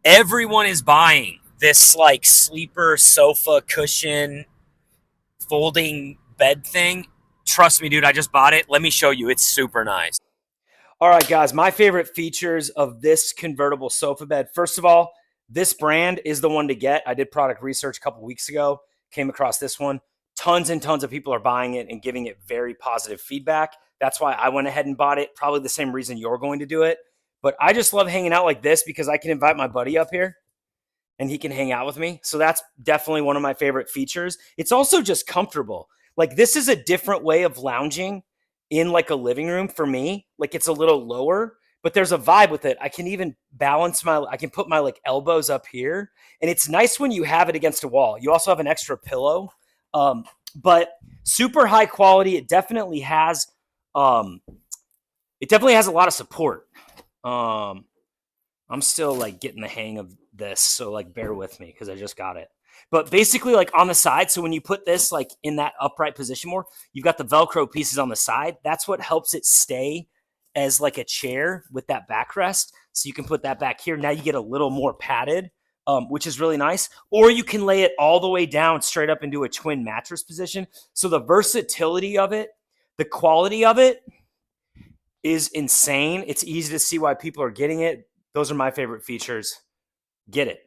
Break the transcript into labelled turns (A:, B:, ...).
A: Everyone is buying this like sleeper sofa cushion folding bed thing. Trust me, dude, I just bought it. Let me show you. It's super nice. All right, guys, my favorite features of this convertible sofa bed. First of all, this brand is the one to get. I did product research a couple weeks ago, came across this one. Tons and tons of people are buying it and giving it very positive feedback. That's why I went ahead and bought it. Probably the same reason you're going to do it. But I just love hanging out like this because I can invite my buddy up here and he can hang out with me. So that's definitely one of my favorite features. It's also just comfortable. Like this is a different way of lounging in like a living room for me. Like it's a little lower, but there's a vibe with it. I can even I can put my like elbows up here, and it's nice when you have it against a wall. You also have an extra pillow. But super high quality. Um, it definitely has a lot of support. I'm still like getting the hang of this, so like bear with me because I just got it. But basically, like on the side, so when you put this like in that upright position more, you've got the Velcro pieces on the side. That's what helps it stay as like a chair with that backrest. So you can put that back here. Now you get a little more padded, which is really nice. Or you can lay it all the way down straight up into a twin mattress position. So the versatility of it, the quality of it is insane. It's easy to see why people are getting it. Those are my favorite features. Get it.